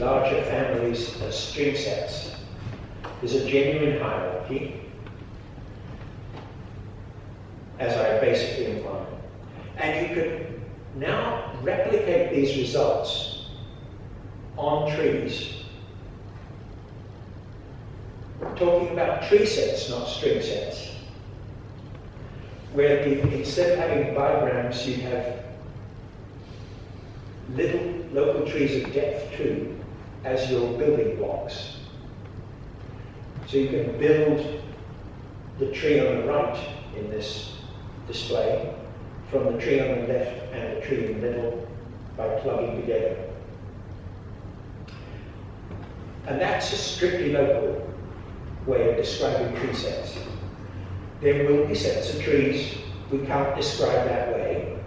larger families of string sets. There's a genuine hierarchy, as I basically implied. And you can now replicate these results on trees. We're talking about tree sets, not string sets, where instead of having bigrams, you have little local trees of depth 2 as your building blocks. So you can build the tree on the right in this display from the tree on the left and the tree in the middle by plugging together. And that's a strictly local way of describing tree sets. There will be sets of trees we can't describe that way.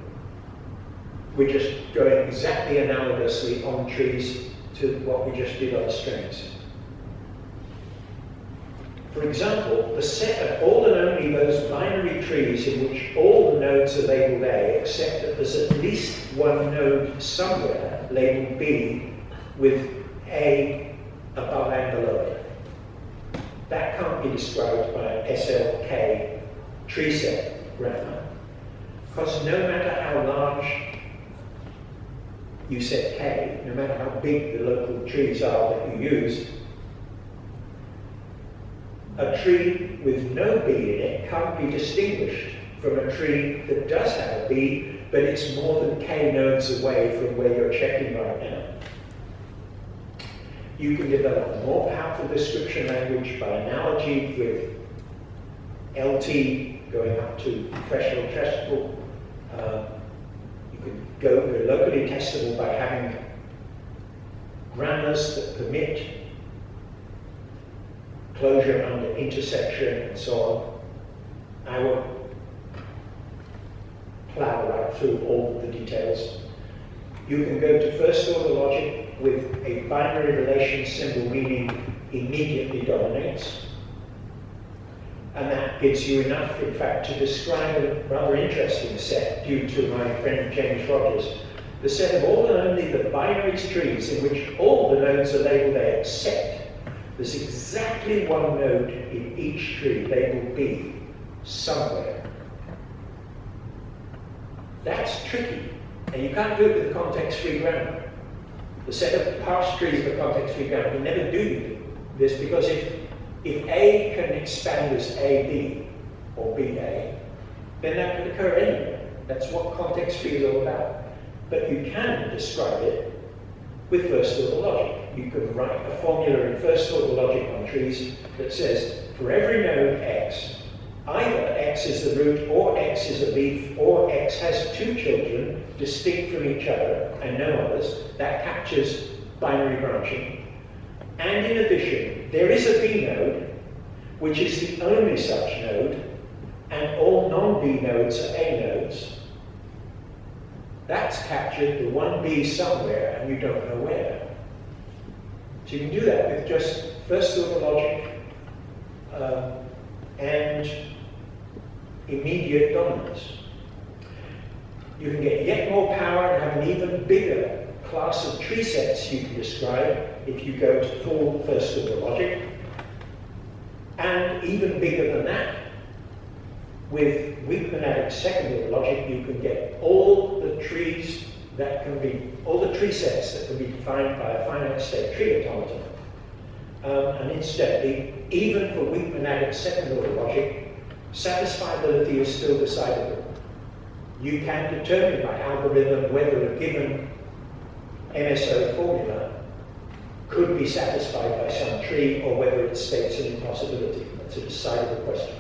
We're just going exactly analogously on trees to what we just did on strings. For example, the set of all and only those binary trees in which all the nodes are labeled A, except that there's at least one node somewhere labeled B with A above and below it. That can't be described by an SLK tree set grammar, because no matter how large you set K, no matter how big the local trees are that you use, a tree with no B in it can't be distinguished from a tree that does have a B, but it's more than K nodes away from where you're checking right now. You can develop a more powerful description language by analogy with LT going up to threshold testable. You can go locally testable by having grammars that permit closure under intersection and so on. I won't plow right through all the details. You can go to first order logic with a binary relation symbol meaning immediately dominates. And that gives you enough, in fact, to describe a rather interesting set due to my friend James Rogers. The set of all and only the binary trees in which all the nodes are labeled A except there's exactly one node in each tree labeled B somewhere. That's tricky, and you can't do it with a context-free grammar. The set of parse trees of a context-free grammar, you never do this, because if A can expand as AB or BA, then that could occur anywhere. That's what context-free is all about. But you can describe it with first-order logic. You can write a formula in first-order logic on trees that says, for every node X, either X is the root, or X is a leaf, or X has two children distinct from each other and no others. That captures binary branching. And in addition, there is a B node, which is the only such node, and all non-B nodes are A nodes. That's captured the one B somewhere, and you don't know where. So you can do that with just first-order logic and immediate dominance. You can get yet more power and have an even bigger class of tree sets you can describe if you go to full first-order logic. And even bigger than that, with weak monadic second-order logic, you can get all the trees that can be, all the tree sets that can be defined by a finite state tree automaton. And incidentally, even for weak monadic second-order logic, satisfiability is still decidable. You can determine by algorithm whether a given MSO formula could be satisfied by some tree or whether it states an impossibility. That's a decidable question,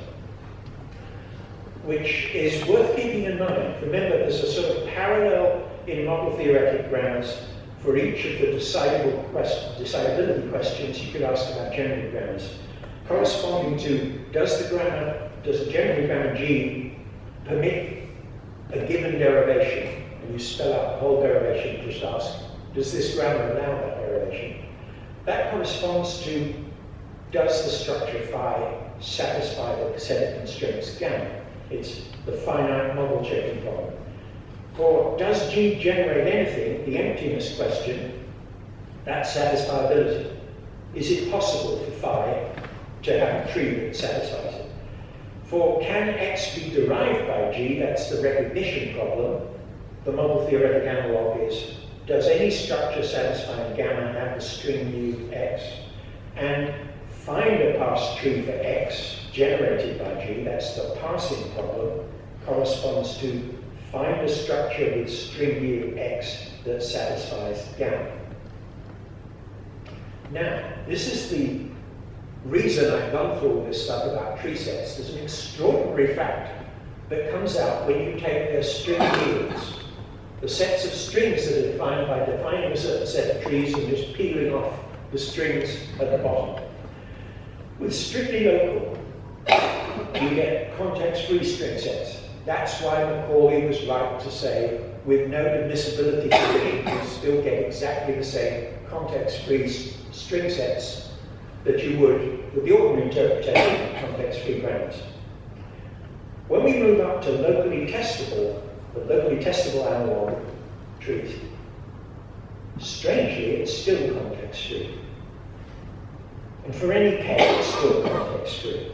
which is worth keeping in mind. Remember, there's a sort of parallel in model theoretic grammars for each of the decidability questions you could ask about generative grammars, corresponding to does a generative grammar G permit a given derivation? And you spell out the whole derivation and just ask, does this grammar allow that derivation? That corresponds to, does the structure phi satisfy the set of constraints gamma? It's the finite model checking problem. For does G generate anything, the emptiness question, That's satisfiability. Is it possible for phi to have a tree that satisfies it? For can X be derived by G, that's the recognition problem. The model theoretic analog is, does any structure satisfying gamma have a string U X? And find a parsed tree for X generated by G, that's the parsing problem, corresponds to find a structure with string U X that satisfies gamma. Now, this is the reason I've gone through all this stuff about tree sets. There's an extraordinary fact that comes out when you take their string yields, the sets of strings that are defined by defining a certain set of trees and just peeling off the strings at the bottom. With strictly local, you get context-free string sets. That's why Macaulay was right to say, with no admissibility condition, you still get exactly the same context-free string sets that you would with the ordinary interpretation of context-free grammars. When we move up to locally testable, the locally testable analog trees, strangely, it's still context-free. And for any k, it's still context-free.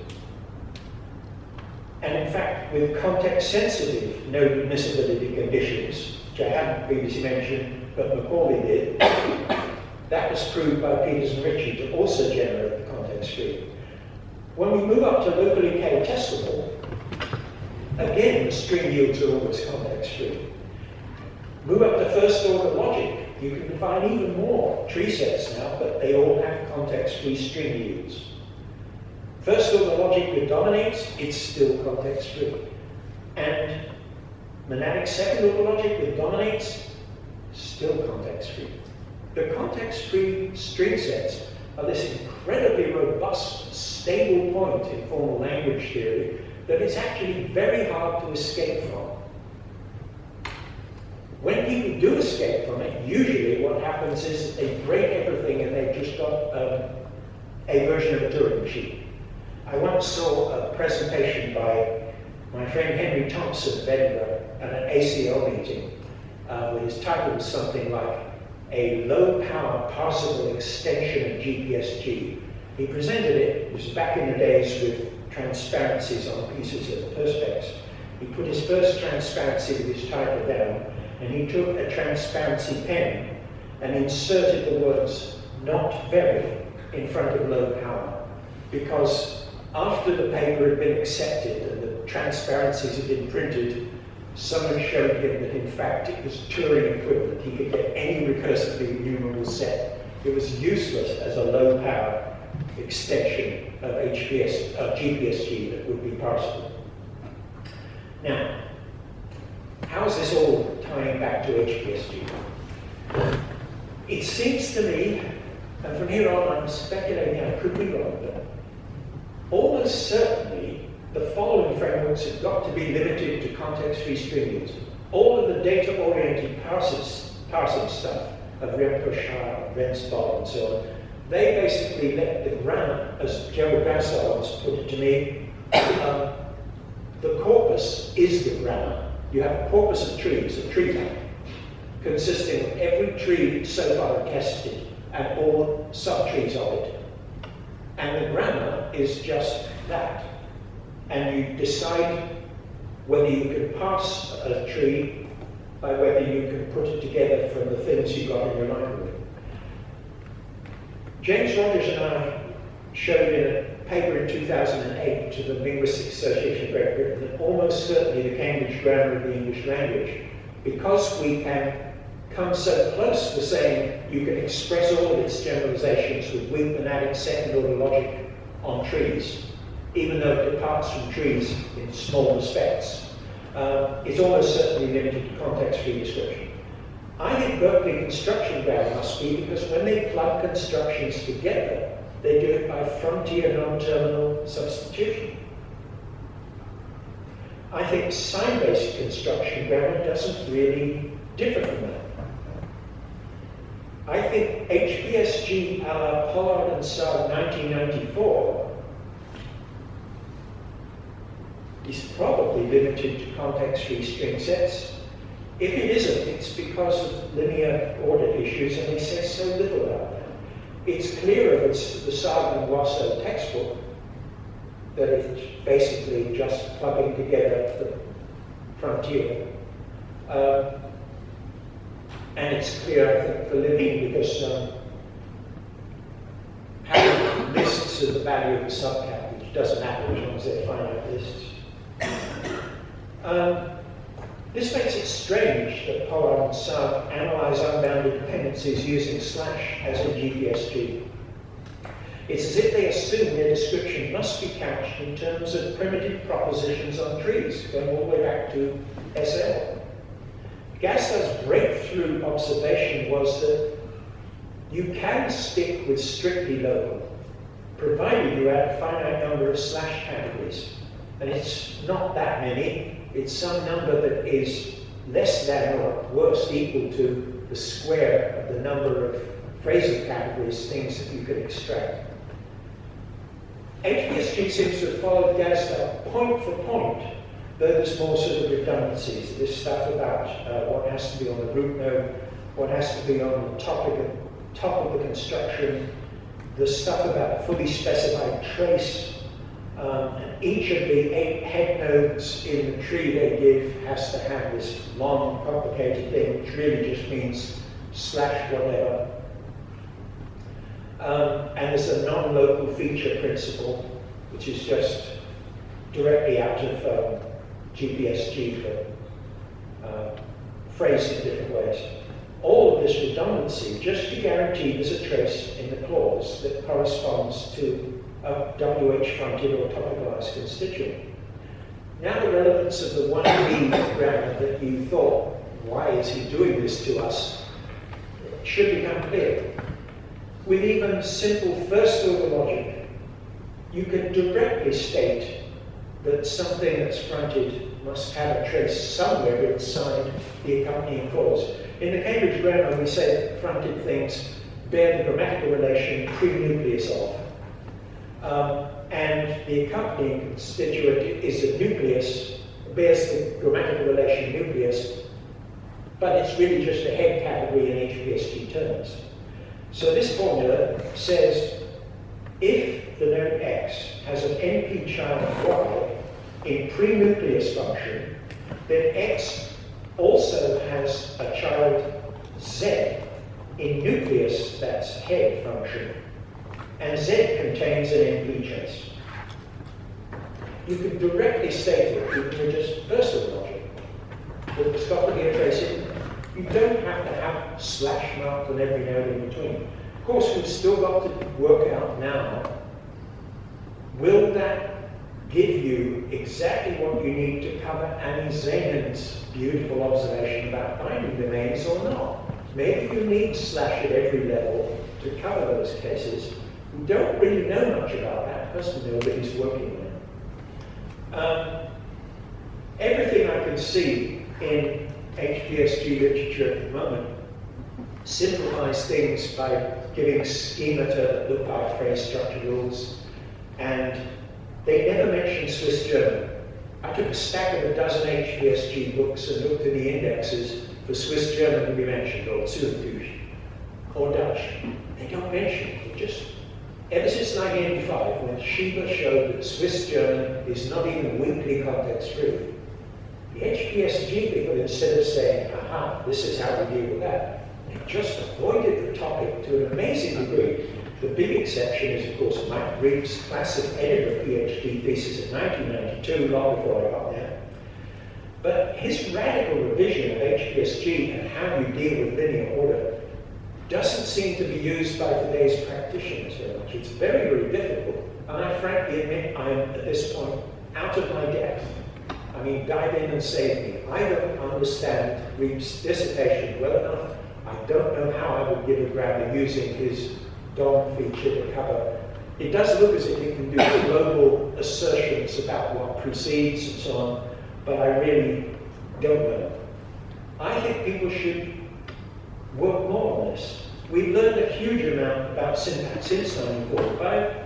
And in fact, with context-sensitive no admissibility conditions, which I hadn't previously mentioned, but Macaulay did, that was proved by Peters and Ritchie to also generate the context-free. When we move up to locally k-testable, again, the string yields are always context-free. Move up to first-order logic, you can define even more tree sets now, but they all have context-free string yields. First-order logic with dominates, it's still context-free. And monadic second-order logic with dominates, still context-free. The context-free string sets are this incredibly robust, stable point in formal language theory that it's actually very hard to escape from. When people do escape from it, usually what happens is they break everything and they've just got a version of a Turing machine. I once saw a presentation by my friend Henry Thompson of Edinburgh at an ACL meeting, where his title was something like a low-power parsable extension of HPSG. He presented it, it was back in the days with transparencies on pieces of perspex. He put his first transparency with his title down, and he took a transparency pen and inserted the words "not very" in front of low power, because after the paper had been accepted and the transparencies had been printed, someone showed him that in fact it was Turing equivalent. He could get any recursively enumerable set. It was useless as a low power extension of HPSG that would be parsable. Now, how is this all tying back to HPSG? It seems to me, and from here on I'm speculating, I could be wrong, but almost certainly the following frameworks have got to be limited to context-free string yields. All of the data-oriented parsing stuff of Remco-Shah, Renspol, and so on, they basically let the grammar, as Joe Gassar once put it to me, the corpus is the grammar. You have a corpus of trees, a tree type, consisting of every tree so far tested and all subtrees of it. And the grammar is just that. And you decide whether you can parse a tree by whether you can put it together from the things you got in your library. James Rogers and I showed in a paper in 2008 to the Linguistic Association of Great Britain that almost certainly the Cambridge grammar of the English language, because we can come so close to saying you can express all of its generalizations with weak monadic second-order logic on trees, even though it departs from trees in small respects, it's almost certainly limited to context-free description. I think Berkeley construction grammar must be because when they plug constructions together, they do it by frontier non-terminal substitution. I think sign-based construction grammar doesn't really differ from that. I think HPSG a la Pollard and Saar 1994 is probably limited to context-free string sets. If it isn't, it's because of linear order issues, and he says so little about that. It's clearer that the Sargon-Wasso textbook that it's basically just plugging together the frontier. And it's clear, I think, for Levine, because having lists of the value of the subcat, which doesn't matter as long as they're finite lists. This makes it strange that Pullum and Sugg analyze unbounded dependencies using slash as in HPSG. It's as if they assume their description must be couched in terms of primitive propositions on trees, going all the way back to SL. Gasta's breakthrough observation was that you can stick with strictly local, provided you add a finite number of slash categories. And it's not that many. It's some number that is less than or at worst equal to the square of the number of phrasal categories, things that you can extract. HPSG seems to have followed Gasta point for point, though there's more sort of redundancies. This stuff about what has to be on the root node, what has to be on the top of the construction, the stuff about fully specified trace. And each of the 8 head nodes in the tree they give has to have this long, complicated thing, which really just means slash whatever. And there's a non-local feature principle, which is just directly out of HPSG, but phrased in different ways. All of this redundancy just to guarantee there's a trace in the clause that corresponds to a WH fronted or topicalized constituent. Now the relevance of the 1B grammar that you thought, why is he doing this to us, should become clear. With even simple first order logic, you can directly state that something that's fronted must have a trace somewhere inside the accompanying clause. In the Cambridge grammar, we say that fronted things bear the grammatical relation pre-nucleus of. And the accompanying constituent is a nucleus, bears the grammatical relation nucleus, but it's really just a head category in HPSG terms. So this formula says if the node X has an NP child Y in pre-nucleus function, then X also has a child Z in nucleus, that's head function, and Z contains an NP trace. You can directly state it with just first order logic. That there's got to be a trace in. You don't have to have slash marked on every node in between. Of course, we've still got to work out now, will that give you exactly what you need to cover Annie Zanin's beautiful observation about binding domains or not? Maybe you need slash at every level to cover those cases. We don't really know much about that because nobody's working on it. Everything I can see in HPSG literature at the moment simplifies things by giving schemata that look like phrase structure rules, and they never mention Swiss German. I took a stack of a dozen HPSG books and looked at the indexes for Swiss German to be mentioned, or Zurich, or Dutch. They don't mention it. It just, ever since 1985, when Schieber showed that Swiss German is not even weakly context-free, the HPSG people, instead of saying, aha, this is how we deal with that, they just avoided the topic to an amazing degree. The big exception is, of course, Mike Reep's classic Edinburgh PhD thesis in 1992, long before I got there. But his radical revision of HPSG and how you deal with linear order doesn't seem to be used by today's practitioners very much. It's very, very difficult. And I frankly admit I am, at this point, out of my depth. I mean, dive in and save me. I don't understand Reep's dissertation well enough. I don't know how I would give a grammar using his DOM feature to cover. It does look as if it can do global assertions about what precedes and so on, but I really don't know. I think people should work more on this. We've learned a huge amount about syntax since 1945.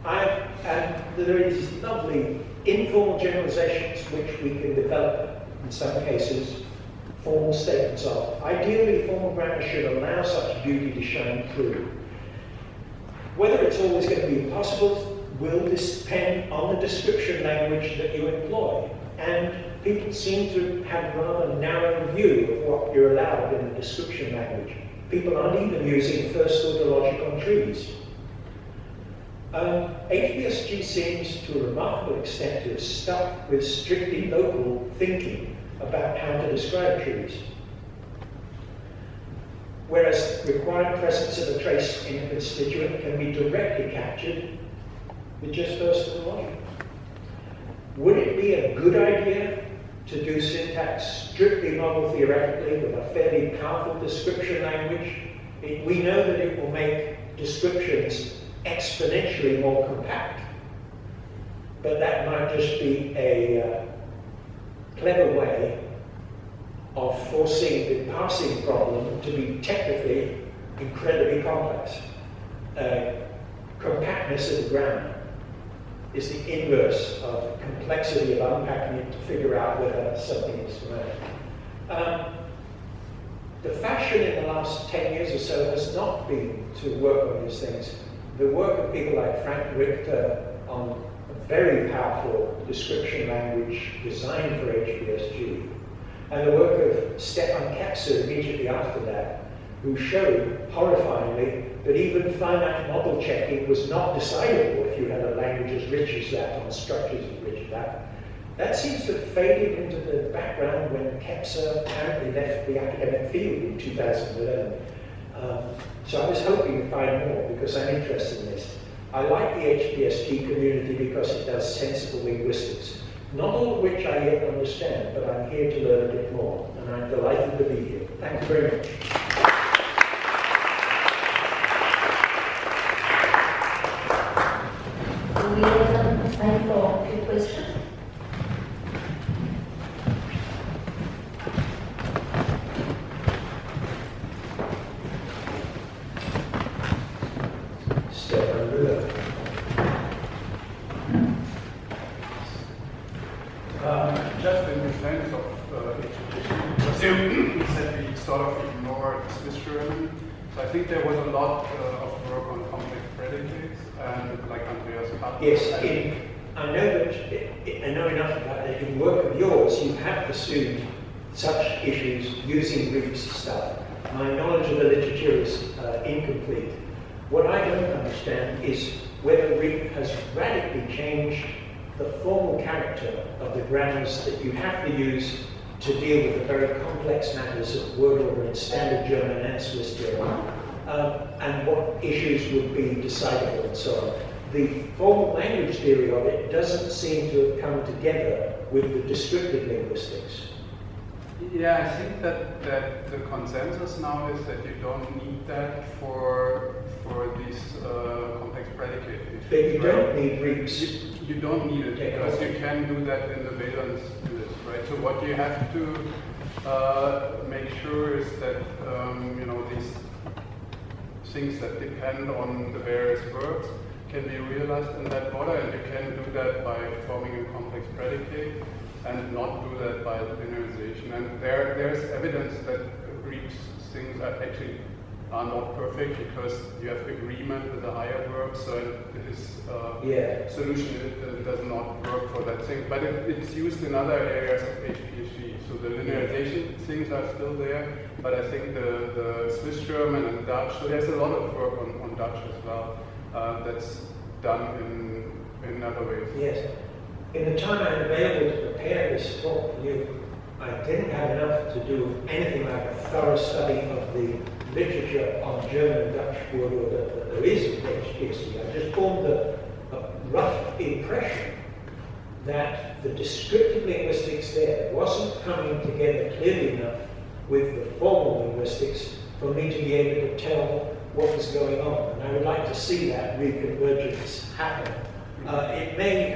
And there are these lovely informal generalizations which we can develop in some cases formal statements of. Ideally, formal grammar should allow such beauty to shine through. Whether it's always going to be possible will depend on the description language that you employ. And people seem to have a rather narrow view of what you're allowed in the description language. People aren't even using first-order logic on trees. HPSG seems, to a remarkable extent, to have stuck with strictly local thinking about how to describe trees. Whereas required presence of a trace in a constituent can be directly captured with just first-order logic. Would it be a good idea to do syntax strictly model theoretically with a fairly powerful description language? We know that it will make descriptions exponentially more compact, but that might just be a clever way of forcing the parsing problem to be technically incredibly complex. Compactness of the grammar is the inverse of complexity of unpacking it to figure out whether something is grammar. The fashion in the last 10 years or so has not been to work on these things. The work of people like Frank Richter on a very powerful description language designed for HPSG, and the work of Stefan Kepser immediately after that, who showed, horrifyingly, that even finite model checking was not decidable if you had a language as rich as that, on structures as rich as that. That seems to have faded into the background when Kepser apparently left the academic field in 2011. So I was hoping to find more because I'm interested in this. I like the HPSG community because it does sensible linguistics, not all of which I yet understand, but I'm here to learn a bit more, and I'm delighted to be here. Thank you very much. We have time for a few questions. Just in defense of education, you said we sort of ignored Swiss German. So I think there was a lot of work on complex predicates, and like Andreas Kapp. Yes, I know enough about it. In work of yours, you have pursued such issues using Greek stuff. My knowledge of the literature is incomplete. What I don't understand is whether Greek has radically changed the formal character of the grammars that you have to use to deal with the very complex matters of word order in Standard German and Swiss German, and what issues would be decidable and so on. The formal language theory of it doesn't seem to have come together with the descriptive linguistics. Yeah, I think that the consensus now is that you don't need that for these complex predicates. But you don't need Greeks. You don't need it because you can do that in the valence list, right? So what you have to make sure is that these things that depend on the various verbs can be realized in that order, and you can do that by forming a complex predicate and not do that by linearization. And there's evidence that Greek things are not perfect because you have agreement with the higher verb, so this solution does not work for that thing. But it's used in other areas of HPSG. So the linearization things are still there, but I think the Swiss German and Dutch, so there's a lot of work on Dutch as well that's done in other ways. Yes. In the time I had available to prepare this talk for you, I didn't have enough to do anything like a thorough study of the literature on German and Dutch word order that there is in HPSG. I just formed a rough impression that the descriptive linguistics there wasn't coming together clearly enough with the formal linguistics for me to be able to tell what was going on. And I would like to see that reconvergence happen. It may